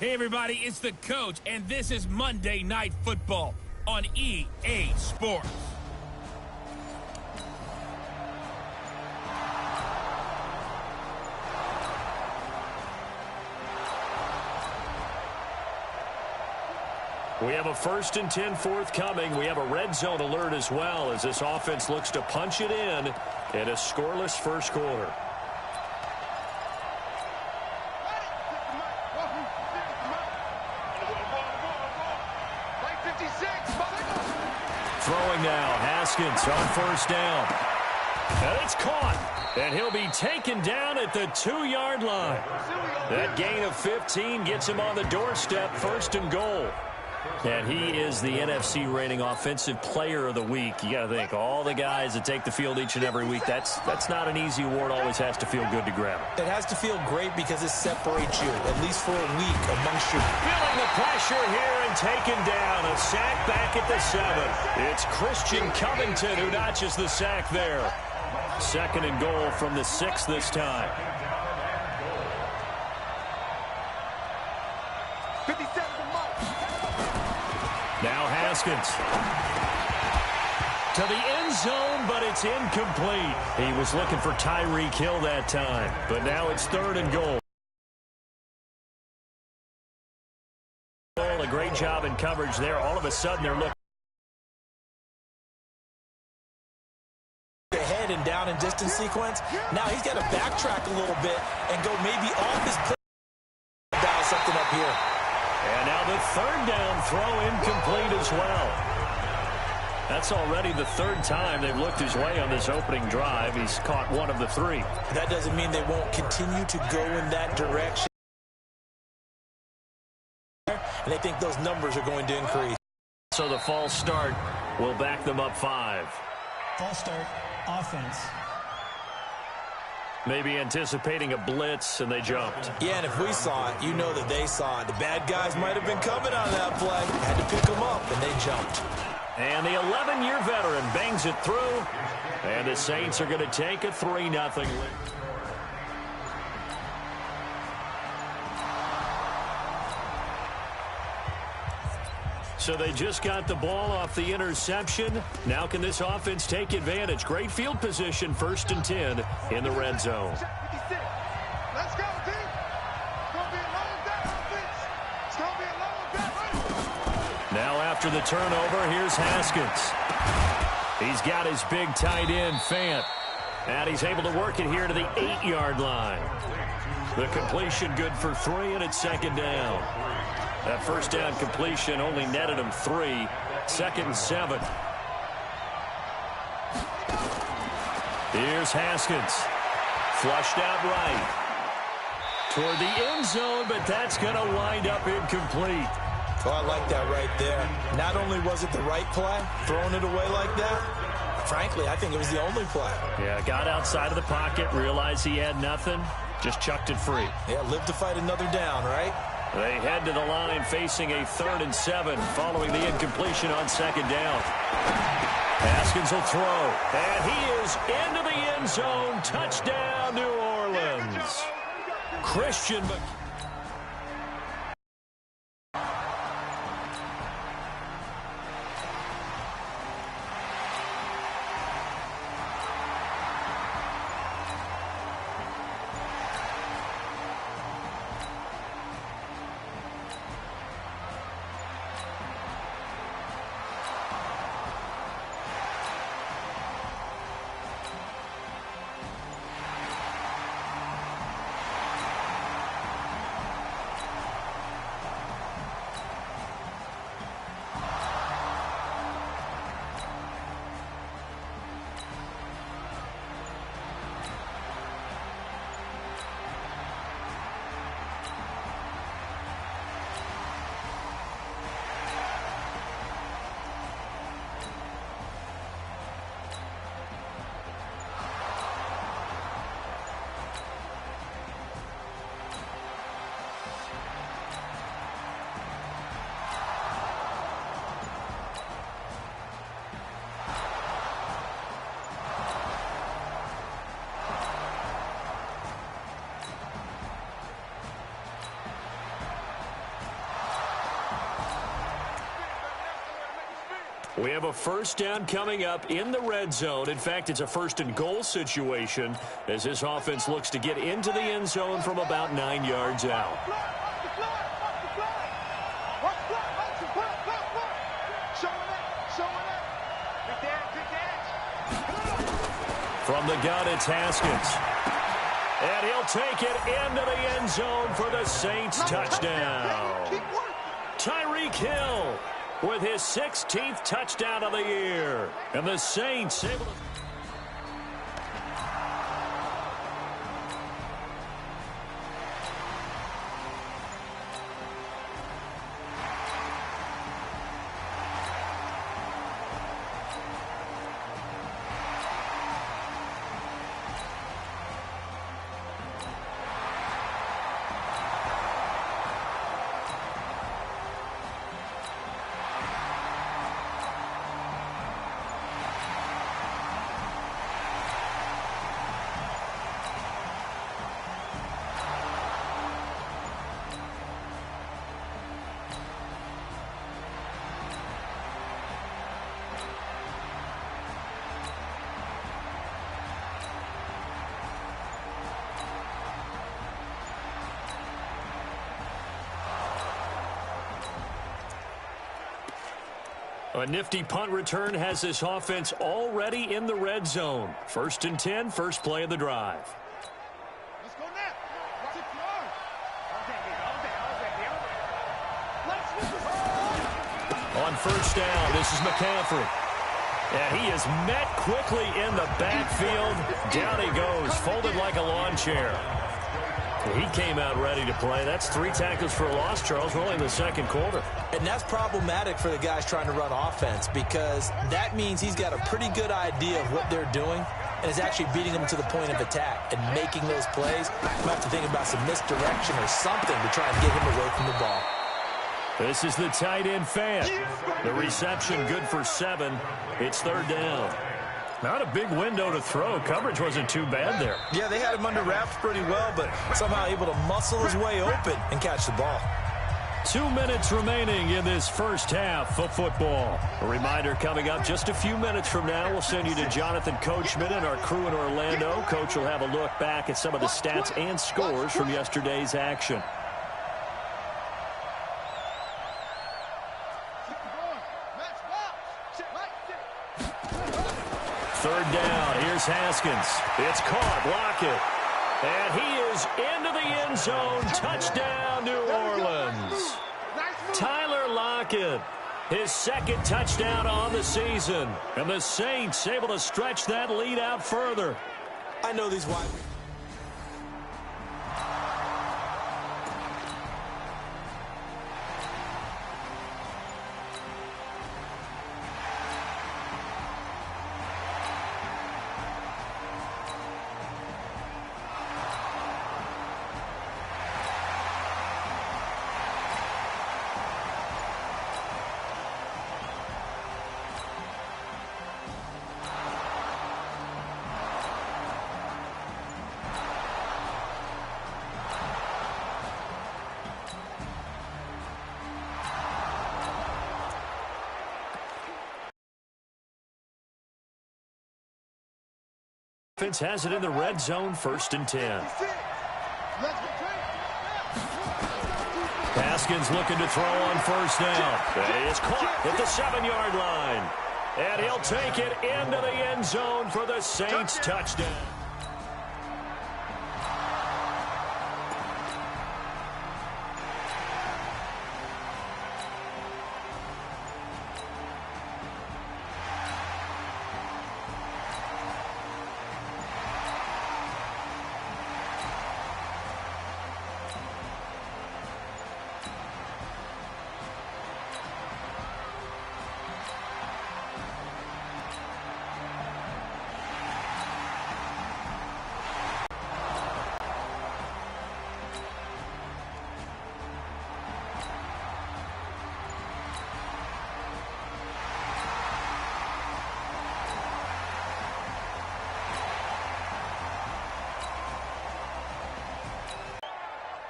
Hey, everybody, it's the coach, and this is Monday Night Football on EA Sports. We have a 1st and 10 forthcoming. We have a red zone alert as well as this offense looks to punch it in a scoreless first quarter. Throwing now, Haskins on 1st down. And it's caught, and he'll be taken down at the 2-yard line. That gain of 15 gets him on the doorstep, 1st and goal. And he is the NFC rating Offensive Player of the Week. You got to think, all the guys that take the field each and every week, that's not an easy award. Always has to feel good to grab it. It has to feel great because it separates you, at least for a week, amongst your... Feeling the pressure here and taken down. A sack back at the 7. It's Christian Covington who notches the sack there. 2nd and goal from the 6 this time. 57 Now Haskins to the end zone, but it's incomplete. He was looking for Tyreek Hill that time, but now it's 3rd and goal. A great job in coverage there. All of a sudden, they're looking ahead and down in distance sequence. Now he's got to backtrack a little bit and go maybe off his play. Dial something up here. And now the 3rd down throw incomplete as well. That's already the 3rd time they've looked his way on this opening drive. He's caught 1 of the 3. That doesn't mean they won't continue to go in that direction. And I think those numbers are going to increase. So the false start will back them up 5. False start, offense. Maybe anticipating a blitz, and they jumped. Yeah, and if we saw it, you know that they saw it. The bad guys might have been coming on that play. Had to pick them up, and they jumped. And the 11-year veteran bangs it through. And the Saints are going to take a 3-0 lead. So they just got the ball off the interception. Now can this offense take advantage? Great field position, 1st and 10 in the red zone. Let's go, team. It's going to be a long day, offense. It's going to be a long day. Now after the turnover, here's Haskins. He's got his big tight end, Fant. And he's able to work it here to the 8-yard line. The completion good for 3, and it's 2nd down. That 1st down completion only netted him 3. 2nd and 7. Here's Haskins. Flushed out right. Toward the end zone, but that's going to wind up incomplete. Oh, I like that right there. Not only was it the right play, throwing it away like that, frankly, I think it was the only play. Yeah, got outside of the pocket, realized he had nothing, just chucked it free. Yeah, live to fight another down, right? They head to the line facing a 3rd and 7 following the incompletion on 2nd down. Haskins will throw, and he is into the end zone. Touchdown, New Orleans. Christian. We have a first down coming up in the red zone. In fact, it's a first and goal situation as this offense looks to get into the end zone from about 9 yards out. From the gun, it's Haskins. And he'll take it into the end zone for the Saints touchdown. Tyreek Hill with his 16th touchdown of the year. And the Saints able to... A nifty punt return has this offense already in the red zone. 1st and 10, first play of the drive. Let's go now. On first down, this is McCaffrey. And he is met quickly in the backfield. Down he goes, folded like a lawn chair. He came out ready to play. That's 3 tackles for a loss, Charles. We're only in the second quarter. And that's problematic for the guys trying to run offense because that means he's got a pretty good idea of what they're doing and is actually beating them to the point of attack and making those plays. You might have to think about some misdirection or something to try and get him away from the ball. This is the tight end fan. The reception good for 7. It's 3rd down. Not a big window to throw. Coverage wasn't too bad there. Yeah, they had him under wraps pretty well, but somehow able to muscle his way open and catch the ball. 2 minutes remaining in this first half of football. A reminder coming up just a few minutes from now. We'll send you to Jonathan Coachman and our crew in Orlando. Coach will have a look back at some of the stats and scores from yesterday's action. Third down. Here's Haskins. It's caught. Lockett. And he is into the end zone. Touchdown, New Orleans. Tyler Lockett, his 2nd touchdown on the season. And the Saints able to stretch that lead out further. I know these wide... Offense has it in the red zone, 1st and 10. Haskins looking to throw on first down. And it's caught at the 7-yard line. And he'll take it into the end zone for the Saints touchdown.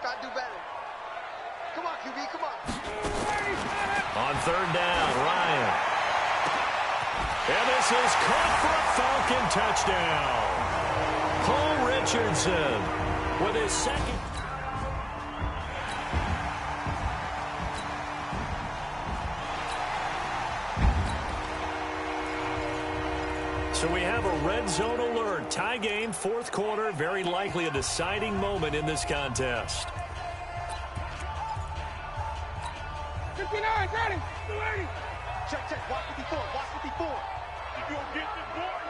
Gotta do better. Come on, QB, come on. On 3rd down, Ryan. And this is caught for a Falcon touchdown. Paul Richardson with his second. So we have a red zone alert. Tie game, fourth quarter. Very likely a deciding moment in this contest. 59, got him. 280. Check. Watch 54. Watch 54. You gonna get this boy?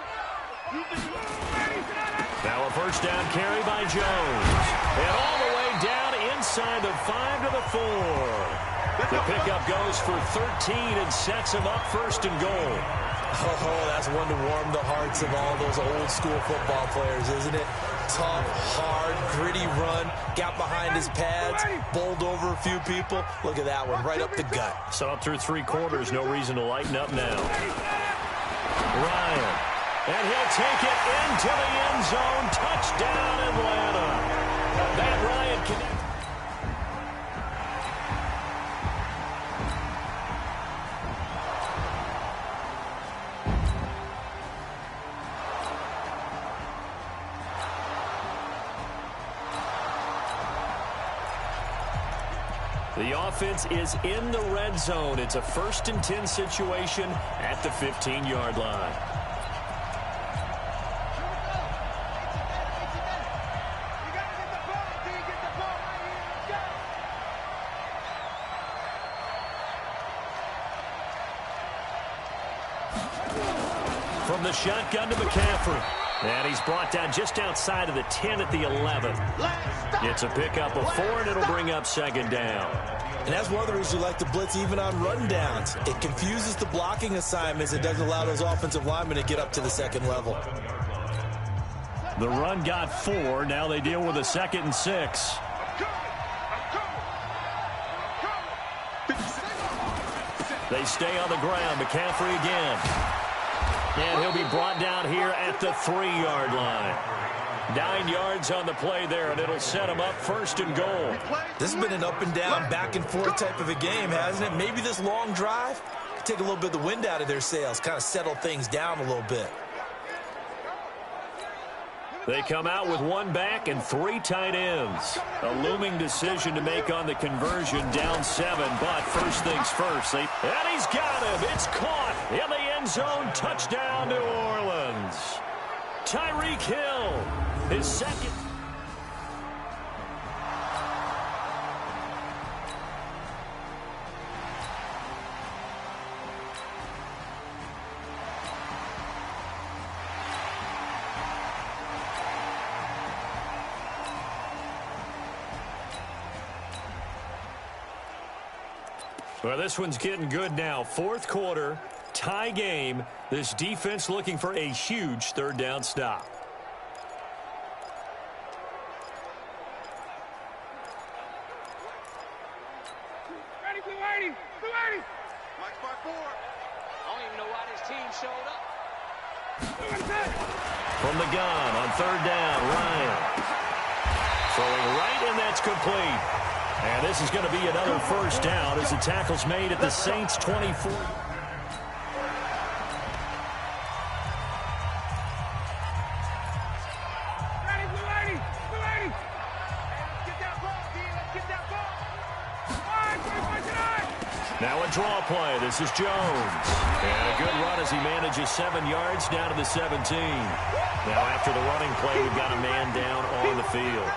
Now a first down carry by Jones. And all the way down inside the 5 to the 4. The pickup goes for 13 and sets him up first and goal. Oh, that's one to warm the hearts of all those old school football players, isn't it? Tough, hard, gritty run, got behind his pads, bowled over a few people. Look at that one, right up the gut. So up through 3 quarters, no reason to lighten up now. Ryan, and he'll take it into the end zone. Touchdown, Atlanta. Matt Ryan connects. The offense is in the red zone. It's a 1st and 10 situation at the 15-yard line. From the shotgun to McCaffrey. And he's brought down just outside of the 10 at the 11. It's a pickup of 4, and it'll bring up 2nd down. And that's one of the reasons you like to blitz even on rundowns. It confuses the blocking assignments. It doesn't allow those offensive linemen to get up to the 2nd level. The run got 4. Now they deal with a 2nd and 6. They stay on the ground. McCaffrey again. And he'll be brought down here at the 3-yard line. 9 yards on the play there, and it'll set him up 1st and goal. This has been an up and down, back and forth type of a game, hasn't it? Maybe this long drive could take a little bit of the wind out of their sails, kind of settle things down a little bit. They come out with 1 back and 3 tight ends. A looming decision to make on the conversion, down 7, but first things first. And he's got him. It's caught in the end zone. Touchdown, New Orleans. Tyreek Hill, his 2nd. Well, this one's getting good now. 4th quarter, tie game. This defense looking for a huge 3rd down stop. Ready, 280. 280. Mike by 4. I don't even know why this team showed up. From the gun on 3rd down, Ryan. Throwing right, and that's complete. And this is going to be another first down as the tackle's made at the Saints' 24. Now a draw play. This is Jones. And a good run as he manages 7 yards down to the 17. Now after the running play, we've got a man down on the field.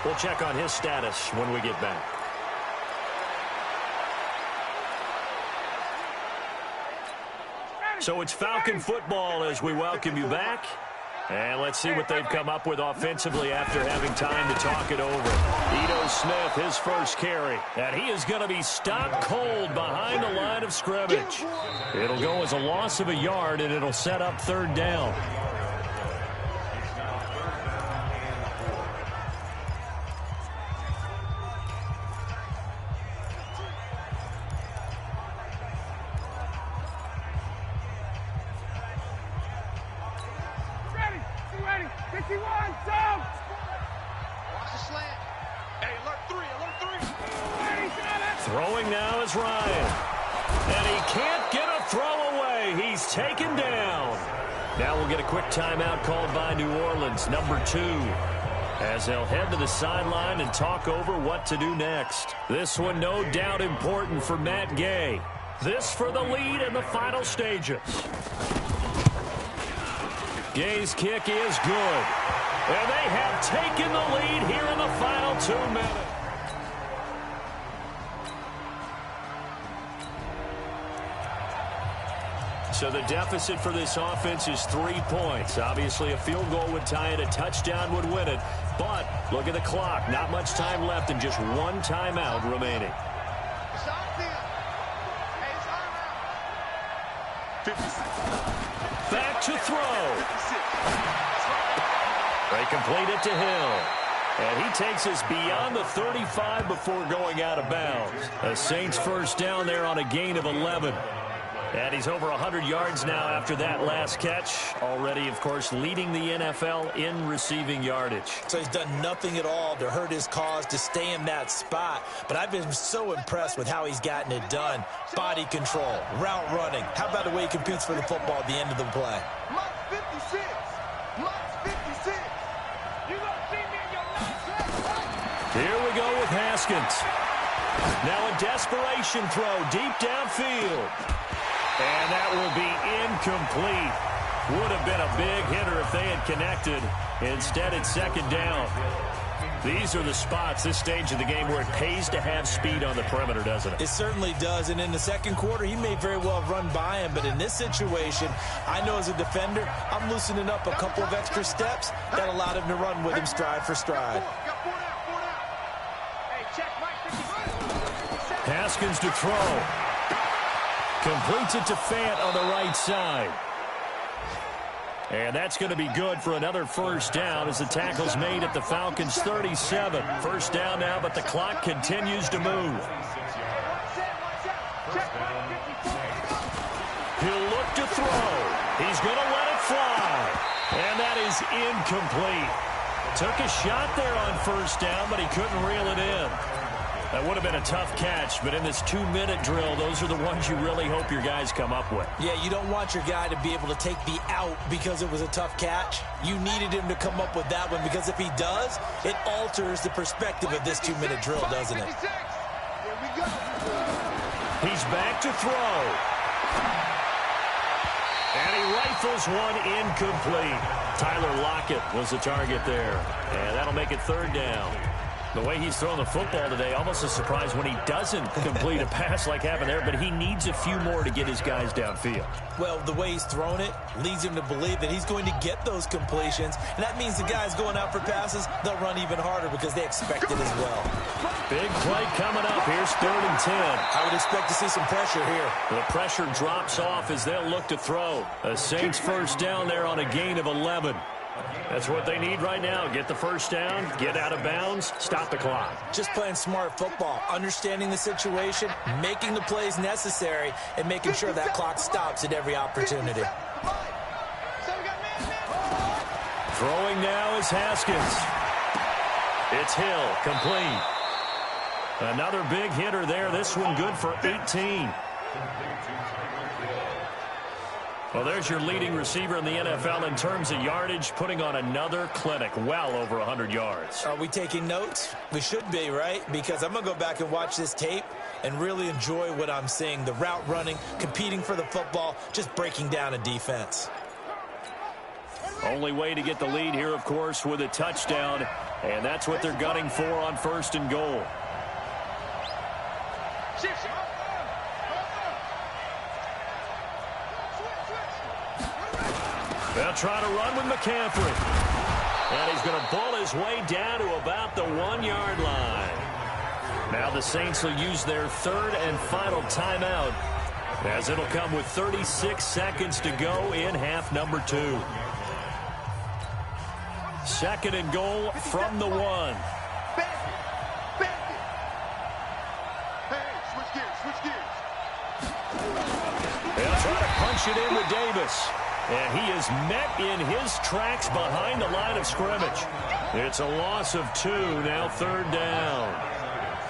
We'll check on his status when we get back. So it's Falcon football as we welcome you back. And let's see what they've come up with offensively after having time to talk it over. Ito Smith, his first carry. And he is going to be stopped cold behind the line of scrimmage. It'll go as a loss of a yard, and it'll set up 3rd down. Throwing now is Ryan. And he can't get a throw away. he's taken down. Now we'll get a quick timeout called by New Orleans, number 2, as they'll head to the sideline and talk over what to do next. This one no doubt important for Matt Gay. This for the lead in the final stages. Gay's kick is good. And they have taken the lead here in the final 2 minutes. So the deficit for this offense is 3 points. Obviously, a field goal would tie it. A touchdown would win it. But look at the clock. Not much time left and just 1 timeout remaining. Back to throw. They complete it to Hill. And he takes us beyond the 35 before going out of bounds. A Saints first down there on a gain of 11. And he's over 100 yards now after that last catch. Already, of course, leading the NFL in receiving yardage. So he's done nothing at all to hurt his cause, to stay in that spot. But I've been so impressed with how he's gotten it done. Body control, route running. How about the way he competes for the football at the end of the play? Mark 56. Mark 56. You gonna see me in your last. Here we go with Haskins. Now a desperation throw deep downfield. And that will be incomplete. Would have been a big hitter if they had connected. Instead, it's second down. These are the spots, this stage of the game, where it pays to have speed on the perimeter, doesn't it? It certainly does. And in the second quarter, he may very well have run by him. But in this situation, I know as a defender, I'm loosening up a couple of extra steps that allowed him to run with him stride for stride. Haskins to throw. Completes it to Fant on the right side. And that's going to be good for another first down as the tackle's made at the Falcons' 37. First down now, but the clock continues to move. He'll look to throw. He's going to let it fly. And that is incomplete. Took a shot there on first down, but he couldn't reel it in. That would have been a tough catch, but in this 2-minute drill, those are the ones you really hope your guys come up with. Yeah, you don't want your guy to be able to take the out because it was a tough catch. You needed him to come up with that one because if he does, it alters the perspective of this 2-minute drill, doesn't it? He's back to throw. And he rifles one incomplete. Tyler Lockett was the target there. And that'll make it third down. The way he's throwing the football today, almost a surprise when he doesn't complete a pass like happened there, but he needs a few more to get his guys downfield. Well, the way he's thrown it leads him to believe that he's going to get those completions, and that means the guys going out for passes, they'll run even harder because they expect it as well. Big play coming up. Here's 3rd and 10. I would expect to see some pressure here. The pressure drops off as they'll look to throw. A Saints first down there on a gain of 11. That's what they need right now. Get the first down, get out of bounds, stop the clock. Just playing smart football, understanding the situation, making the plays necessary, and making sure that clock stops at every opportunity. Throwing now is Haskins. It's Hill, complete. Another big hitter there. This one good for 18. Well, there's your leading receiver in the NFL in terms of yardage, putting on another clinic, well over 100 yards. Are we taking notes? We should be, right? Because I'm going to go back and watch this tape and really enjoy what I'm seeing. The route running, competing for the football, just breaking down a defense. Only way to get the lead here, of course, with a touchdown, and that's what they're gunning for on 1st and goal. They'll try to run with McCaffrey. And he's going to bull his way down to about the 1-yard line. Now the Saints will use their 3rd and final timeout, as it'll come with 36 seconds to go in half number 2. 2nd and goal from the 1. They'll try to punch it in with Davis. And he is met in his tracks behind the line of scrimmage. It's a loss of 2, now 3rd down.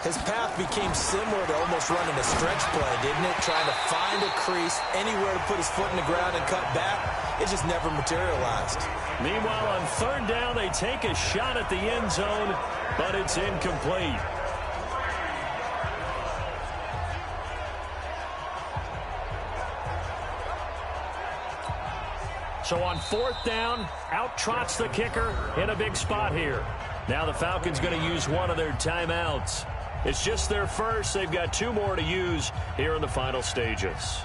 His path became similar to almost running a stretch play, didn't it? Trying to find a crease, anywhere to put his foot in the ground and cut back. It just never materialized. Meanwhile, on third down, they take a shot at the end zone, but it's incomplete. So on fourth down, out trots the kicker in a big spot here. Now the Falcons going to use one of their timeouts. It's just their first. They've got 2 more to use here in the final stages.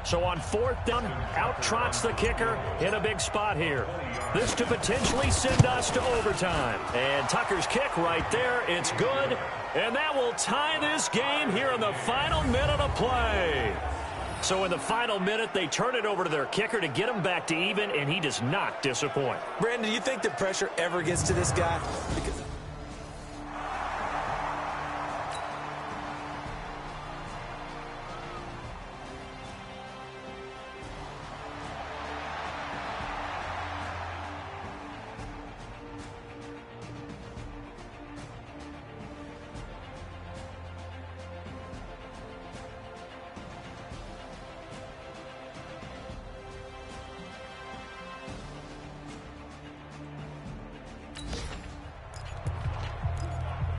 So on fourth down, out trots the kicker in a big spot here. This to potentially send us to overtime. And Tucker's kick right there. It's good. And that will tie this game here in the final minute of play. So in the final minute, they turn it over to their kicker to get him back to even, and he does not disappoint. Brandon, do you think the pressure ever gets to this guy? Because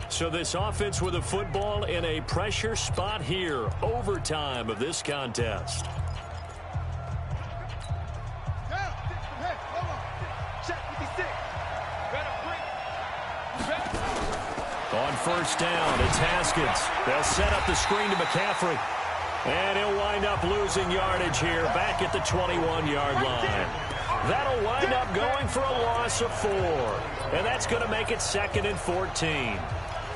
So this offense with a football in a pressure spot here. Overtime of this contest. On first down, it's Haskins. They'll set up the screen to McCaffrey. And he'll wind up losing yardage here back at the 21-yard line. That'll wind up going for a loss of 4. And that's going to make it 2nd and 14.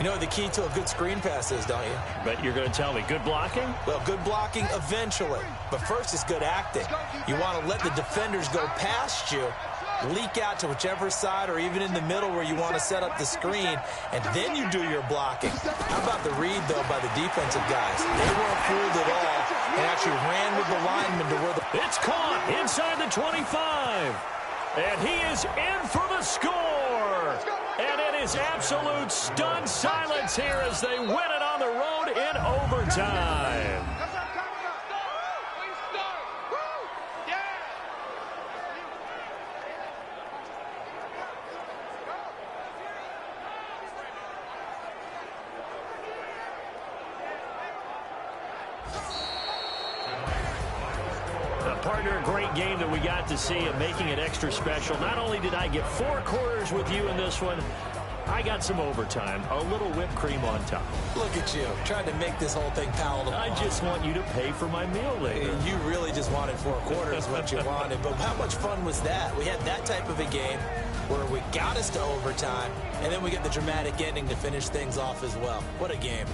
you know what the key to a good screen pass is, don't you? But you're going to tell me, good blocking? Well, good blocking eventually. But first it's good acting. You want to let the defenders go past you, leak out to whichever side or even in the middle where you want to set up the screen, and then you do your blocking. How about the read, though, by the defensive guys? They weren't fooled at all and actually ran with the lineman to where the... It's caught inside the 25. And he is in for the score. And it is absolute stunned silence here as they win it on the road in overtime. Partner, a great game that we got to see and making it extra special. Not only did I get 4 quarters with you in this one, I got some overtime, a little whipped cream on top. Look at you, trying to make this whole thing palatable. I just want you to pay for my meal later. You really just wanted 4 quarters what you wanted, but how much fun was that? We had that type of a game where we got us to overtime, and then we get the dramatic ending to finish things off as well. What a game.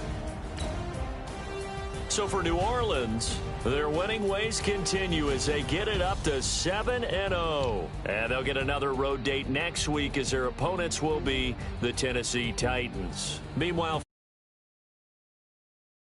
So for New Orleans, their winning ways continue as they get it up to 7-0. And they'll get another road date next week as their opponents will be the Tennessee Titans. Meanwhile,